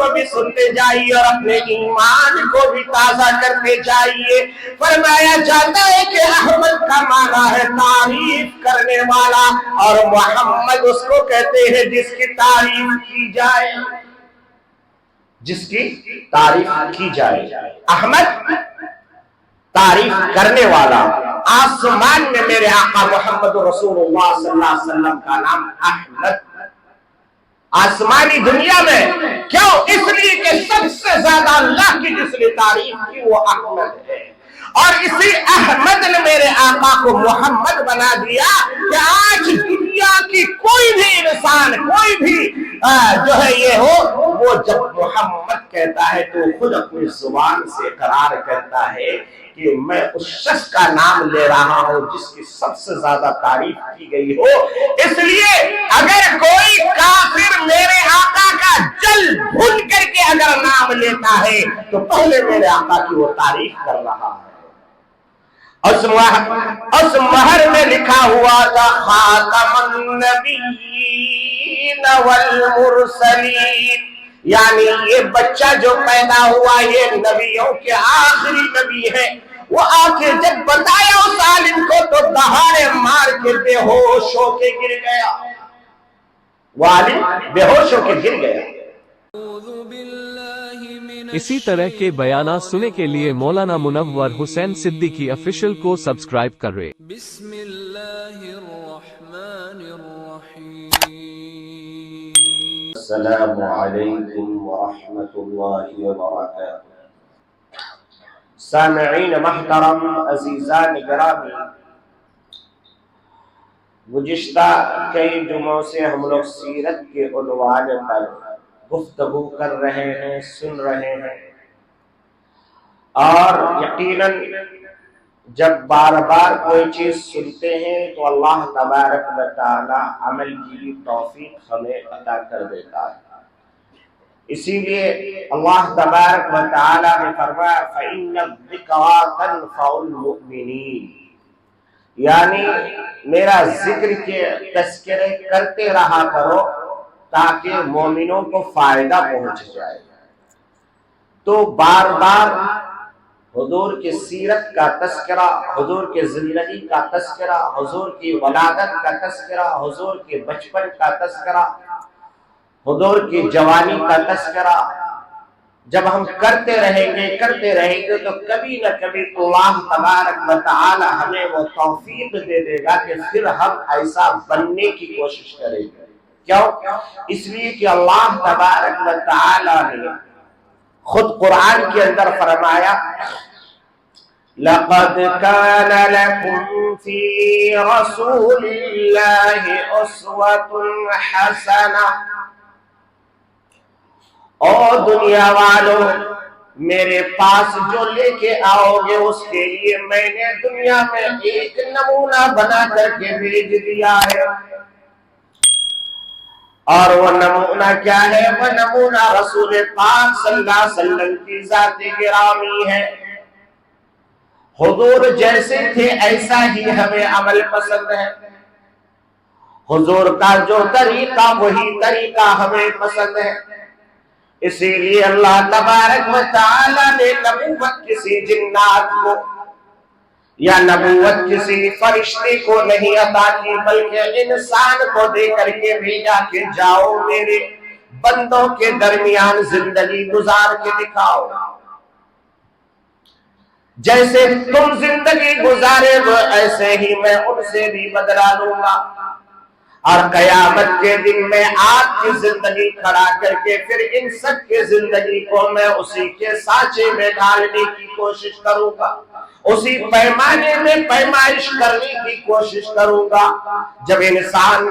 کو بھی سنتے جائیے اور اپنے ایمان کو بھی تازہ کرتے جائیے۔ فرمایا جاتا ہے کہ احمد کا معنی ہے تعریف کرنے والا، اور محمد اس کو کہتے ہیں جس کی تعریف کی جائے، جس کی تعریف کی جائے۔ احمد تعریف کرنے والا۔ آسمان میں میرے آقا محمد رسول اللہ صلی اللہ علیہ وسلم کا نام احمد، آسمانی دنیا میں کیوں؟ اس لیے کہ سب سے زیادہ اللہ کی جس نے تعریف کی وہ احمد ہے، اور اسی احمد نے میرے آقا کو محمد بنا دیا کہ آج دنیا کی کوئی بھی انسان، کوئی بھی جو ہے یہ ہو، وہ جب محمد کہتا ہے تو خود اپنی زبان سے اقرار کرتا ہے کہ میں اس شخص کا نام لے رہا ہوں جس کی سب سے زیادہ تعریف کی گئی ہو۔ اس لیے اگر کوئی کافر میرے آقا کا جل بھن کر کے اگر نام لیتا ہے تو پہلے میرے آقا کی وہ تعریف کر رہا ہے۔ اس مہر میں لکھا ہوا تھا خاتم النبیین والمرسلین، یعنی یہ بچہ جو پیدا ہوا یہ نبیوں کے آخری نبی ہے۔ وہ آ کے جب بتایا اس عالم کو تو دہاڑے مار کے بے ہوش ہو کے گر گیا، وہ عالم بے ہوش ہو کے گر گیا۔ اسی طرح کے بیانات سننے کے لیے مولانا منور حسین صدیقی آفیشل کو سبسکرائب کریں۔ بسم اللہ الرحمن الرحیم۔ السلام علیکم ورحمۃ اللہ وبرکاتہ۔ سامعین محترم، عزیزان گرامی، گزشتہ کئی جمعوں سے ہم لوگ سیرت کے عنوان پر گفتگو کر رہے ہیں، سن رہے ہیں، اور یقیناً جب بار بار کوئی چیز سنتے ہیں تو اللہ تبارک و تعالی عمل کی توفیق ہمیں عطا کر دیتا ہے۔ اسی لیے اللہ تبارک و تعالی نے فرمایا فَإِنَّ الذِّكْرَىٰ تَنفَعُ الْمُؤْمِنِينَ، یعنی میرا ذکر کے تذکرے کرتے رہا کرو تاکہ مومنوں کو فائدہ پہنچ جائے۔ تو بار بار حضور کی سیرت کا تذکرہ، حضور کے زندگی کا تذکرہ، حضور کی ولادت کا تذکرہ، حضور کے بچپن کا تذکرہ، حضور کی جوانی کا تذکرہ جب ہم کرتے رہیں گے تو کبھی نہ کبھی اللہ تبارک و تعالی ہمیں وہ توفیق دے دے گا کہ پھر ہم ایسا بننے کی کوشش کریں گے۔ کیوں؟ اس لیے کہ اللہ تبارک و تعالی نے خود قرآن کے اندر فرمایا لَقَدْ كَانَ لَكُمْ فِي رَسُولِ اللَّهِ أُسْوَةٌ حَسَنَةٌ، او دنیا والوں میرے پاس جو لے کے آؤ گے اس کے لیے میں نے دنیا میں ایک نمونہ بنا کر کے بھیج دیا ہے، اور وہ نمونہ کیا ہے؟ وہ نمونہ رسول پاک صلی اللہ علیہ وسلم کی ذات گرامی ہے۔ حضور جیسے تھے ایسا ہی ہمیں عمل پسند ہے، حضور کا جو طریقہ وہی طریقہ ہمیں پسند ہے۔ اسی لیے اللہ تبارک و تعالی نے نبوت کسی جنات کو یا نبوت کسی فرشتے کو نہیں عطا کی، بلکہ انسان کو دے کر کے بھیجا کہ جاؤ میرے بندوں کے درمیان زندگی گزار کے دکھاؤ، جیسے تم زندگی گزارے وہ ایسے ہی میں ان سے بھی بدلا لوں گا، اور قیامت کے دن میں آپ کی زندگی کھڑا کر کے پھر ان سب کے زندگی کو میں اسی کے سانچے میں ڈالنے کی کوشش کروں گا، اسی پیمانے میں پیمائش کرنے کی کوشش کروں گا۔ جب انسان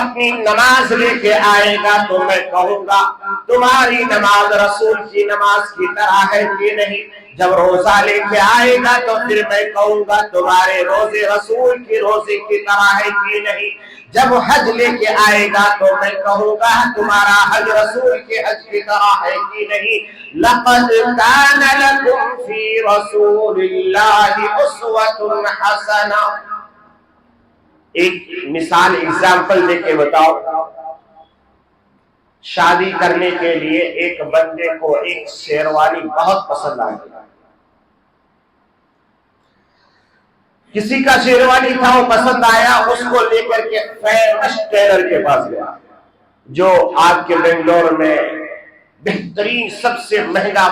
اپنی نماز لے کے آئے گا تو میں کہوں گا تمہاری نماز رسول کی نماز کی طرح ہے کہ نہیں، جب روزہ لے کے آئے گا تو پھر میں کہوں گا تمہارے روزے رسول کی روزے کی طرح ہے کہ نہیں، جب حج لے کے آئے گا تو میں کہوں گا تمہارا حج رسول کے حج کی طرح ہے کہ نہیں۔ لَقَدْ كَانَ لَكُمْ فِي رَسُولِ اللَّهِ أُسْوَةٌ حَسَنَةٌ۔ ایک مثال ایگزامپل دے کے بتاؤ، شادی کرنے کے لیے ایک بندے کو ایک شیروانی بہت پسند آئی. کسی کا شیروانی تھا وہ پسند آیا, اس کو لے کر کے فیمس ٹیلر کے پاس گیا جو آج کے بنگلور میں بہترین سب سے مہنگا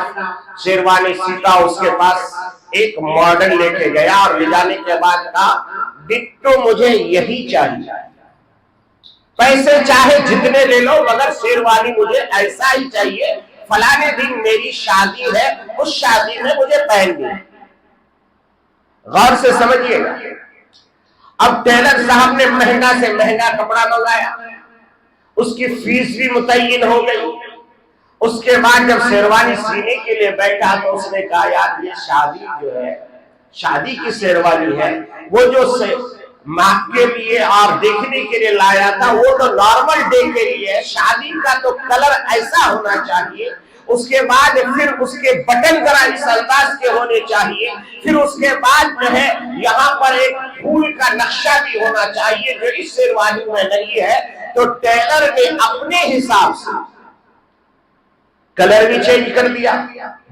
شیروانی سیتا. اس کے پاس ایک ماڈل لے کے گیا اور لے جانے کے بعد کہا ڈٹو مجھے یہی چاہیے, پیسے چاہے جتنے لے لو مگر شیروانی مجھے ایسا ہی چاہیے, فلانے دن میری شادی ہے, اس شادی میں مجھے پہننی ہے. غور سے سمجھیے گا. اب ٹیلر صاحب نے مہنگا سے مہنگا کپڑا منگایا, اس کی فیس بھی متعین ہو گئی. اس کے بعد جب شیروانی سینے کے لیے بیٹھا تو اس نے کہا یار یہ شادی جو ہے, شادی کی شیروانی ہے, وہ جو ماں کے لیے اور دیکھنے کے لیے لایا تھا وہ تو نارمل ڈے کے لیے ہے, شادی کا تو کلر ایسا ہونا چاہیے. اس کے بعد پھر اس کے بٹن ذرا اس انداز کے ہونے چاہیے, پھر اس کے بعد جو ہے یہاں پر ایک پھول کا نقشہ بھی ہونا چاہیے جو اس شیروانی میں نہیں ہے. تو ٹیلر نے اپنے حساب سے کلر بھی چینج کر دیا,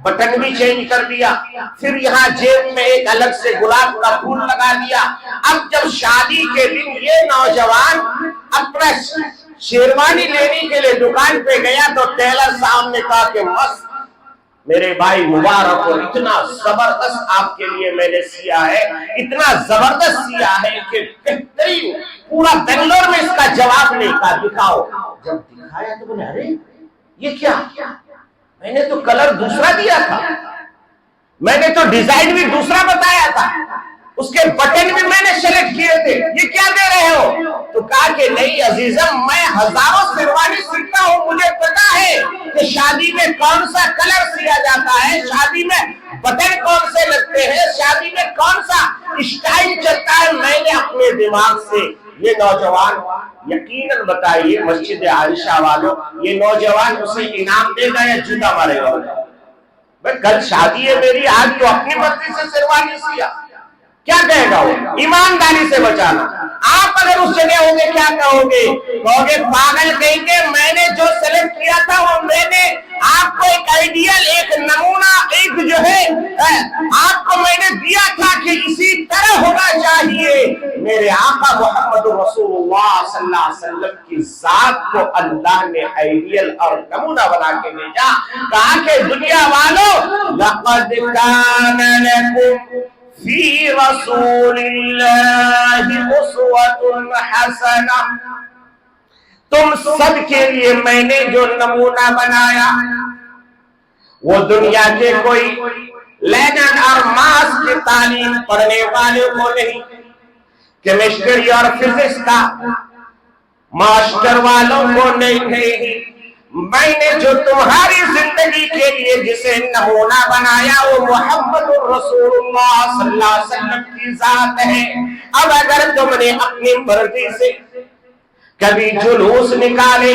بٹن بھی چینج کر دیا, پھر یہاں جیب میں ایک الگ سے گلاب کا پھول لگا دیا. اب جب شادی کے دن یہ نوجوان اپنا شیروانی لینے کے لیے دکان پہ گیا تو ٹیلر صاحب نے کہا کہ مست میرے بھائی مبارک ہو, اتنا زبردست آپ کے لیے میں نے سیا ہے, اتنا زبردست سیا ہے کہ بہترین, پورا بنگلور میں اس کا جواب نہیں. کہا دکھاؤ. جب دکھایا تو بولے ارے یہ کیا, میں نے تو کلر دوسرا دیا تھا, میں نے تو ڈیزائن بھی دوسرا بتایا تھا, اس کے بٹن بھی میں نے سلیکٹ کیے تھے, یہ کیا دے رہے ہو؟ تو کہا کہ نہیں عزیزم میں ہزاروں شیروانی سیتا ہوں, مجھے پتا ہے کہ شادی میں کون سا کلر سیا جاتا ہے, شادی میں بٹن کون سے لگتے ہیں, شادی میں کون سا اسٹائل چلتا ہے, میں نے اپنے دماغ سے. یہ نوجوان یقیناً بتائیے مسجد عائشہ والوں, یہ نوجوان اسے انعام دے گا یا جوتا مارے گا؟ بھائی کل شادی ہے میری, آج تو اپنی مرضی سے شیروانی سیا, کیا کہے گا وہ؟ ایمانداری سے بچانا. آپ اگر اس جگہ ہوں گے کیا کہو گے؟ کہو گے پاگل کہیں گے میں نے جو سلیکٹ کیا تھا وہ میں نے آپ کو ایک آئیڈیل, ایک نمونہ, ایک جو ہے آپ کو میں نے دیا تھا کہ اسی طرح ہونا چاہیے. میرے آقا محمد رسول اللہ صلی اللہ علیہ وسلم کی ذات کو اللہ نے آئیڈیل اور نمونہ بنا کے بھیجا. کہا کہ دنیا والوں لقد کان لکم فی رسول اللہ اسوۃ حسنہ, تم سب کے لیے میں نے جو نمونہ بنایا وہ دنیا کے کوئی لینن اور ماس کی تعلیم پڑھنے والے کو نہیں, کیمسٹری اور فزکس کا ماسٹر والوں کو نہیں. میں نے جو تمہاری زندگی کے لیے جسے نمونہ بنایا وہ محمد رسول اللہ صلی اللہ علیہ وسلم کی ذات ہے. اب اگر تم نے اپنی مرضی سے کبھی جلوس نکالے,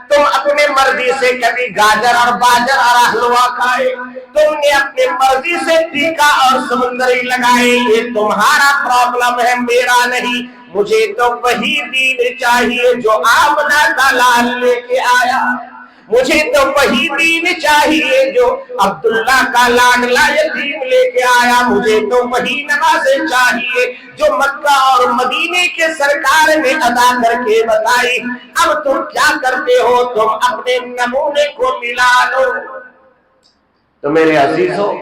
تم اپنے مرضی سے کبھی گاجر اور باجر اور حلوہ کھائے, تم نے اپنی مرضی سے ٹیکا اور سمندری لگائے, یہ تمہارا پرابلم ہے, میرا نہیں. مجھے تو وہی دین چاہیے جو آمنہ کا لال لے کے آیا, مجھے تو وہی دین چاہیے جو عبداللہ کا لاڈلا یتیم لے کے آیا, مجھے تو وہی نمازیں چاہیے جو مکہ اور مدینے کے سرکار نے ادا کر کے بتائی. اب تم کیا کرتے ہو, تم اپنے نمونے کو ملا لو. تو میرے عزیزوں,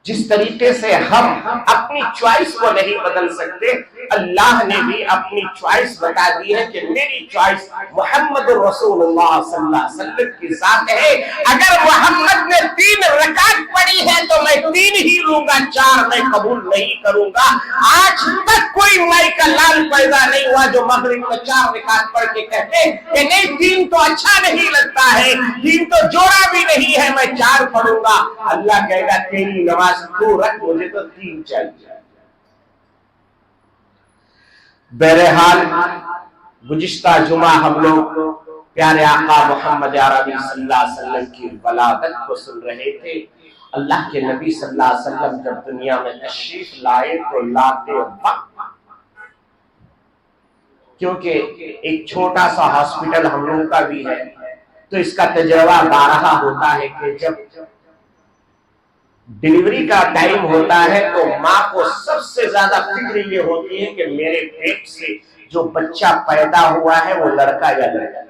جس طریقے سے ہم اپنی چوائس کو نہیں بدل سکتے, اللہ نے بھی اپنی چوائس بتا دی ہے کہ میری چوائس محمد رسول اللہ صلی اللہ علیہ وسلم کی ذات ہے. اگر محمد نے 3 رکعت پڑھی ہے تو میں 3 ہی لوں گا, 4 میں قبول نہیں کروں گا. آج تک کوئی مائی کا لال پیدا نہیں ہوا جو مغرب میں 4 رکعت پڑھ کے کہتے کہ نہیں 3 تو اچھا نہیں لگتا ہے, 3 تو جوڑا بھی نہیں ہے, میں 4 پڑھوں گا. اللہ کہے گا تیری نماز تو رکھ, مجھے تو 3 چاہیے. بہرحال گزشتہ جمعہ ہم لوگ پیارے آقا محمد عربی صلی اللہ علیہ وسلم کی ولادت کو سن رہے تھے. اللہ کے نبی صلی اللہ علیہ وسلم جب دنیا میں تشریف لائے تو لاتے وقت کیونکہ ایک چھوٹا سا ہاسپٹل ہم لوگوں کا بھی ہے، تو اس کا تجربہ بارہا ہوتا ہے کہ جب ڈیلیوری کا ٹائم ہوتا ہے تو ماں کو سب سے زیادہ فکر یہ ہوتی ہے کہ میرے پیٹ سے جو بچہ پیدا ہوا ہے وہ لڑکا یا لڑکا،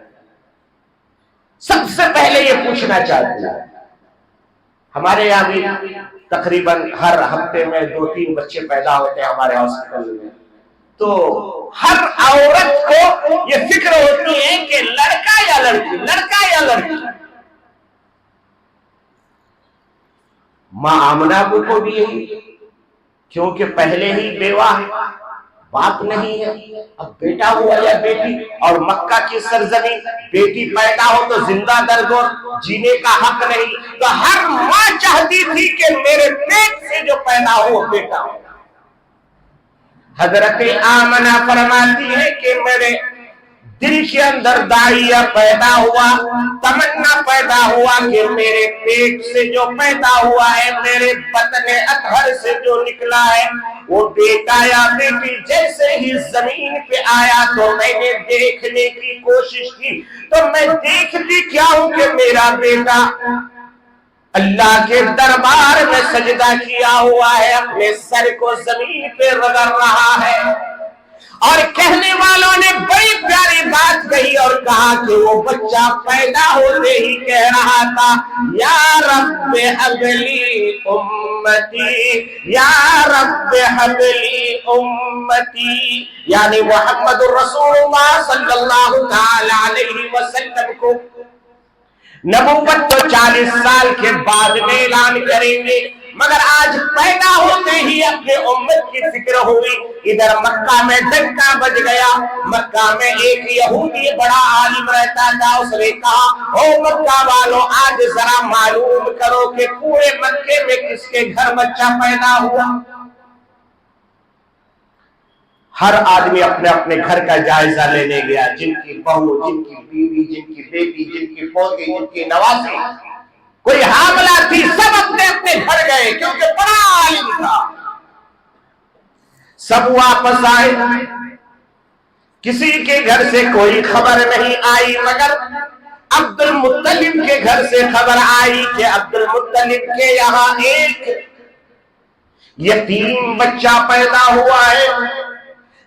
سب سے پہلے یہ پوچھنا چاہتی ہے۔ ہمارے یہاں بھی تقریباً ہر ہفتے میں 2-3 بچے پیدا ہوتے ہیں ہمارے ہاسپٹل میں، تو ہر عورت کو یہ فکر ہوتی ہے کہ لڑکا یا لڑکی، لڑکا یا لڑکی۔ ماں آمنہ کو بھی یہی، کیونکہ پہلے ہی بیوہ ہے، باپ نہیں ہے، اب بیٹا ہوا یا بیٹی، اور مکہ کی سرزمین بیٹی پیدا ہو تو زندہ درگور جینے کا حق نہیں، تو ہر ماں چاہتی تھی کہ میرے پیٹ سے جو پیدا ہو بیٹا ہو۔ حضرت آمنہ فرماتی ہے کہ میرے دل کے اندر داعیہ پیدا ہوا، تمنا پیدا ہوا کہ میرے پیٹ سے جو پیدا ہوا ہے، میرے بطن اطہر سے جو نکلا ہے، وہ بیٹا یا بیٹی جیسے ہی زمین پہ آیا تو میں نے دیکھنے کی کوشش کی، تو میں دیکھتی کیا ہوں کہ میرا بیٹا اللہ کے دربار میں سجدہ کیا ہوا ہے، اپنے سر کو زمین پہ رگڑ رہا ہے، اور کہنے والوں نے بڑی پیاری بات کہی اور کہا کہ وہ بچہ پیدا ہوتے ہی کہہ رہا تھا، یا رب حبلی امتی، یا رب حبلی امتی، یعنی محمد الرسول اللہ صلی اللہ تعالی علیہ وسلم کو نبوت تو 40 سال کے بعد میں اعلان کریں گے، مگر آج پیدا ہوتے ہی اپنے امت کی فکر ہوئی۔ ادھر مکہ میں ڈنکا بج گیا، مکہ میں ایک یہودی بڑا عالم رہتا تھا، اس نے کہا او مکہ والوں، آج ذرا معلوم کرو کہ پورے مکے میں کس کے گھر بچہ پیدا ہوا۔ ہر آدمی اپنے اپنے گھر کا جائزہ لینے گیا، جن کی بہو، جن کی بیوی، جن کی بیٹی، جن کی پوتی، جن کی نوازی، کوئی حاملہ تھی، سب اپنے اپنے گھر گئے کیونکہ بڑا عالم تھا۔ سب واپس آئے، کسی کے گھر سے کوئی خبر نہیں آئی، مگر عبد المطلب کے گھر سے خبر آئی کہ عبد المطلب کے یہاں ایک یتیم بچہ پیدا ہوا ہے،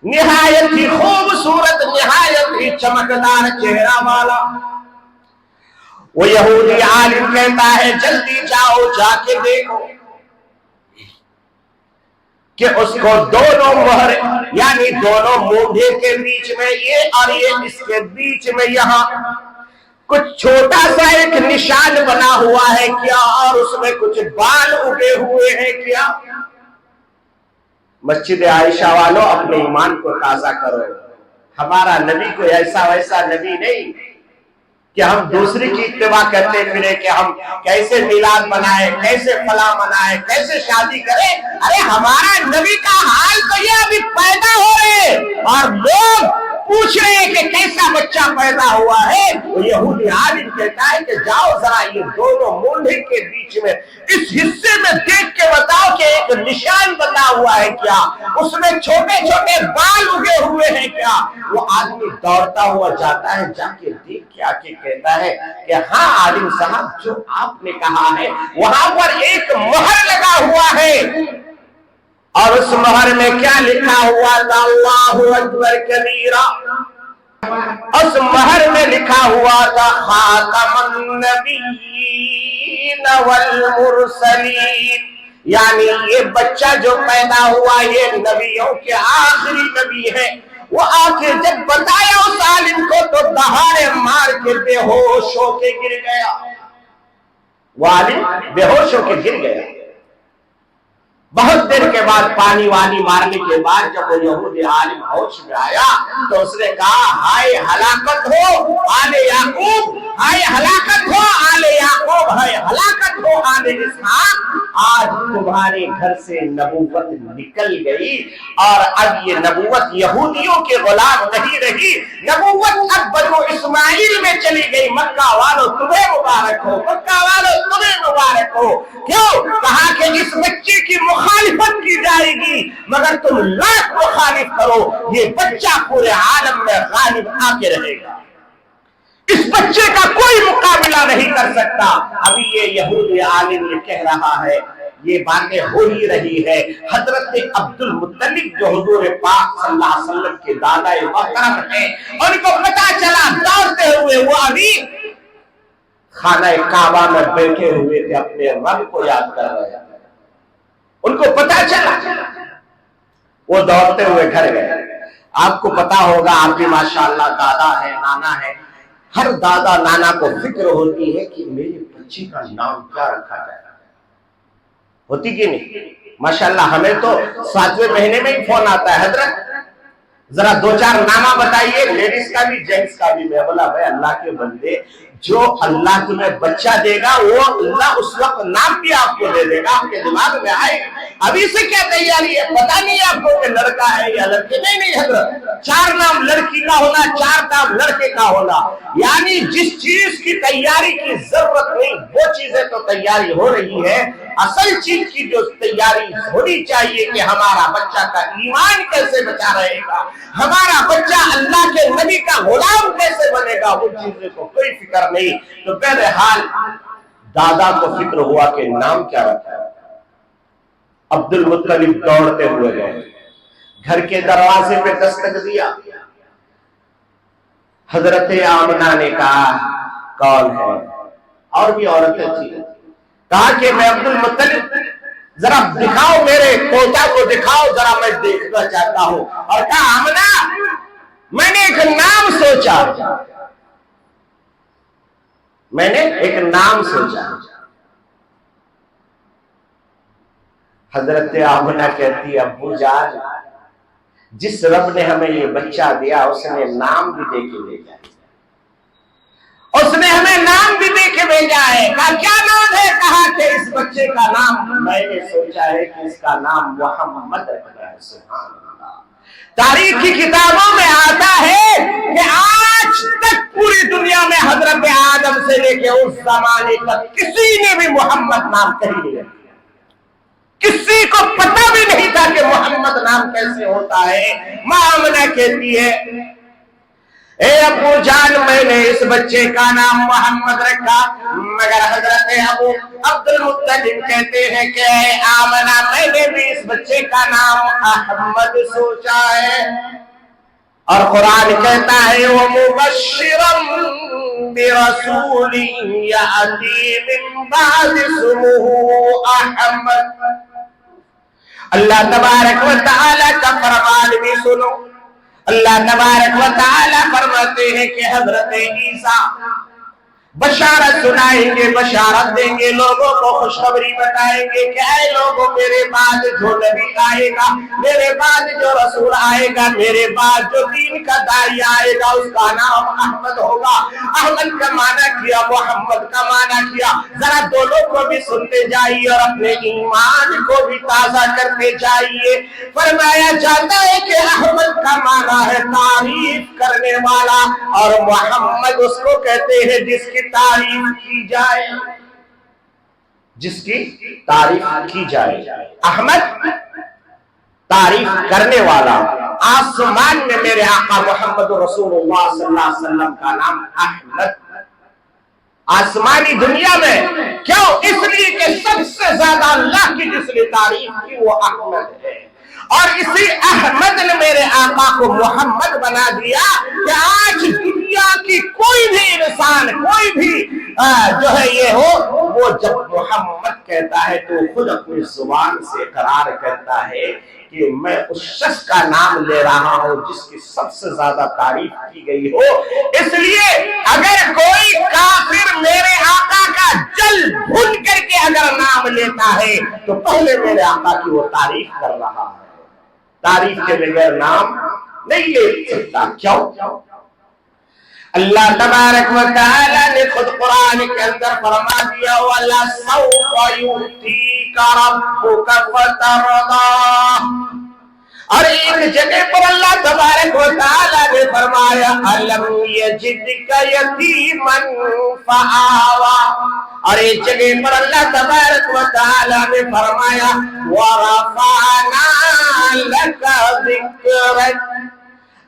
نہایت ہی خوبصورت، نہایت ہی چمکدار چہرہ والا۔ وہ یہودی عالم کہتا ہے جلدی جاؤ، جا کے دیکھو کہ اس کو دونوں مہر، یعنی دونوں مونڈے کے بیچ میں یہ اور یہ، اس کے بیچ میں یہاں کچھ چھوٹا سا ایک نشان بنا ہوا ہے کیا، اور اس میں کچھ بال اگے ہوئے ہیں کیا۔ مسجد عائشہ والوں، اپنے ایمان کو تازہ کرو، ہمارا نبی کوئی ایسا ویسا نبی نہیں کہ ہم دوسری کی اتباع کرتے پھرے کہ ہم کیسے میلاد منائے، کیسے فلاں منائے، کیسے شادی کرے۔ ارے ہمارا نبی کا حال تو یہ ابھی پیدا ہو رہے اور لوگ پوچھ رہے ہیں کہ کیسا بچہ پیدا ہوا ہے۔ وہ یہودی عالم کہتا ہے کہ جاؤ ذرا یہ دونوں مونڈے کے بیچ میں اس حصے میں دیکھ کے بتاؤ کہ ایک نشان بنا ہوا ہے کیا، اس میں چھوٹے چھوٹے بال اگے ہوئے ہیں کیا۔ وہ آدمی دوڑتا ہوا جاتا ہے، جا کے دیکھ کے آ کے کہتا ہے کہ ہاں عالم صاحب، جو آپ نے کہا ہے وہاں پر ایک مہر لگا ہوا ہے، اور اس مہر میں کیا لکھا ہوا تھا؟ اللہ اکبر کبیرہ۔ اس مہر میں لکھا ہوا تھا خاتم النبیین والمرسلین، یعنی یہ بچہ جو پیدا ہوا یہ نبیوں کے آخری نبی ہے۔ وہ آ کے جب بتایا اس عالم کو تو دہاڑے مار کے بے ہوش ہو کے گر گیا۔ وہ عالم بے ہوش ہو کے گر گیا۔ بہت دیر کے بعد پانی وانی مارنے کے بعد جب وہ یہودی عالم ہوش میں آیا تو اس نے کہا ہائے ہلاکت ہو آل یعقوب، ہائے ہلاکت ہو آل یعقوب، ہائے ہلاکت ہو آل اسحاق، آج تمہارے گھر سے نبوت نکل گئی، اور اب یہ نبوت یہودیوں کے غلام نہیں رہی، نبوت اب بنو اسماعیل میں چلی گئی۔ مکہ والوں تمہیں مبارک ہو، مکہ والوں تمہیں مبارک ہو. کیوں؟ کہا کہ اس بچے کی مخالفت کی جائے گی مگر تم لاکھ مخالف کرو یہ بچہ پورے عالم میں غالب آ کے رہے گا. اس بچے کا کوئی مقابلہ نہیں کر سکتا. ابھی یہ یہودی عالم یہ کہہ رہا ہے، یہ باتیں ہو ہی رہی ہے. حضرت عبد المطلب جو حضور پاک صلی اللہ علیہ وسلم کے دادا محترم ہیں، ان کو پتا چلا دوڑتے ہوئے وہ ابھی خانہ کعبہ میں بیٹھے ہوئے تھے، اپنے رب کو یاد کر رہے ہیں. ان کو پتا چلا، وہ دوڑتے ہوئے گھر گئے. آپ کو پتا ہوگا، آپ بھی ماشاءاللہ دادا ہے، نانا ہے. ہر دادا نانا کو فکر ہوتی ہے کہ میرے بچے کا نام کیا رکھا جائے. ہوتی کہ نہیں؟ ماشاءاللہ ہمیں تو 7ویں مہینے میں ہی فون آتا ہے، حضرت ذرا 2-4 نامہ بتائیے، لیڈیز کا بھی جینٹس کا بھی. میں بولا بھائی اللہ کے بندے، جو اللہ تمہیں بچہ دے گا وہ اللہ اس وقت نام بھی آپ کو دے دے گا، آپ کے دماغ میں آئے. ابھی سے کیا تیاری ہے؟ پتا نہیں آپ کو کہ لڑکا ہے یا لڑکی. نہیں حضرت، 4 نام لڑکی کا ہونا، 4 نام لڑکے کا ہونا. یعنی جس چیز کی تیاری کی ضرورت نہیں وہ چیزیں تو تیاری ہو رہی ہے. اصل چیز کی جو تیاری ہونی چاہیے کہ ہمارا بچہ کا ایمان کیسے بچا رہے گا، ہمارا بچہ اللہ کے نبی کا غلام کیسے بنے گا، وہ چیزیں کو کوئی فکر نہیں. تو بہرحال دادا کو فکر ہوا کہ نام کیا رکھا ہے. عبد المطلب دوڑتے ہوئے گئے، گھر کے دروازے پہ دستک دیا. حضرت آمنہ نے کہا کون ہے؟ اور بھی عورتیں تھیں. کہا کہ میں عبد المطلب، ذرا دکھاؤ میرے پوتا کو، دکھاؤ ذرا، میں دیکھنا چاہتا ہوں. اور کہا آمنہ میں نے ایک نام سوچا، میں نے ایک نام سوچا. حضرت آمنہ کہتی ابو جان، جس رب نے ہمیں یہ بچہ دیا اس نے نام بھی دے کے بھیجا ہے، اس نے ہمیں نام بھی دے کے بھیجا ہے. کہا کیا نام ہے؟ کہا کہ اس بچے کا نام میں نے سوچا ہے کہ اس کا نام محمد رکھنا ہے. سبحان اللہ. تاریخ کی کتابوں میں آتا ہے کہ آج تک پوری دنیا میں حضرت آدم سے لے کے اس زمانے تک کسی نے بھی محمد نام کہیں نہیں رکھا. کسی کو پتہ بھی نہیں تھا کہ محمد نام کیسے ہوتا ہے. ماں آمنہ کہتی ہے اے ابو جان میں نے اس بچے کا نام محمد رکھا. مگر حضرت ابو عبد المطلب کہتے ہیں کہ اے آمنہ میں نے بھی اس بچے کا نام احمد سوچا ہے. اور قرآن کہتا ہے وَمُبَشِّرًا بِرَسُولٍ يَأْتِي مِن بَعْدِ اسْمُهُ أَحْمَدُ. اللہ تبارک و تعالی کا فرمان بھی سنو. اللہ تبارک و تعالی فرماتے ہیں کہ حضرت عیسیٰ بشارت سنائیں گے، بشارت دیں گے، لوگوں کو خوشخبری بتائیں گے کہ اے لوگوں میرے بعد جو نبی آئے گا، میرے بعد جو رسول آئے گا، میرے بعد جو دین کا داعی آئے گا اس کا نام احمد ہوگا. احمد کا معنی کیا، محمد کا معنی کیا. ذرا دونوں کو بھی سنتے جائیے اور اپنے ایمان کو بھی تازہ کرتے جائیے. فرمایا جاتا ہے کہ احمد کا معنی ہے تعریف کرنے والا، اور محمد اس کو کہتے ہیں جس کی تعریف کی جائے، جس کی تعریف کی جائے. احمد تعریف کرنے والا. آسمان میں میرے آقا محمد رسول اللہ صلی اللہ علیہ وسلم کا نام احمد. آسمانی دنیا میں کیوں؟ اس لیے کہ سب سے زیادہ اللہ کی جس نے تعریف کی وہ احمد ہے. اور اسی احمد نے میرے آقا کو محمد بنا دیا کہ آج دنیا کی کوئی بھی انسان، کوئی بھی جو ہے یہ ہو، وہ جب محمد کہتا ہے تو خود اپنی زبان سے اقرار کرتا ہے کہ میں اس شخص کا نام لے رہا ہوں جس کی سب سے زیادہ تعریف کی گئی ہو. اس لیے اگر کوئی کافر میرے آقا کا جل بھول کر کے اگر نام لیتا ہے تو پہلے میرے آقا کی وہ تعریف کر رہا ہے. تعریف کے بغیر نام نہیں لے سکتا. کیوں؟ اللہ تبارک و تعالی نے خود قرآن کے اندر فرما دیا وَلَسَوْفَ يُؤْتِيكَ رَبُّكَ فَتَرْضَىٰ. اور ایک جگہ پر اللہ تبارک و تعالی نے فرمایا أَلَمْ يَجِدْكَ يَتِيمًا فَآوَىٰ. اور ایک جگہ پر اللہ تبارک و تعالی نے فرمایا وَرَفَعْنَا لَكَ ذِكْرَكَ،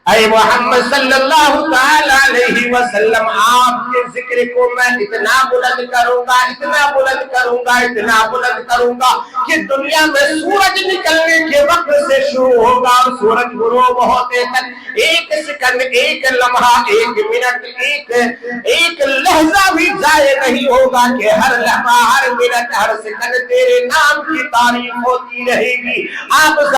اے محمد صلی اللہ تعالی علیہ وسلم آپ کے ذکر کو میں اتنا بلند کروں گا، اتنا بلند کروں گا، اتنا بلند کروں گا کہ دنیا میں سورج نکلنے کے وقت سے شروع ہوگا اور سورج غروب ہوتے تک ایک سیکنڈ، ایک لمحہ، ایک منٹ، ایک لحظہ بھی ضائع نہیں ہوگا کہ ہر لمحہ، ہر منٹ، ہر سیکنڈ تیرے نام کی تعریف ہوتی رہے گی۔ آپ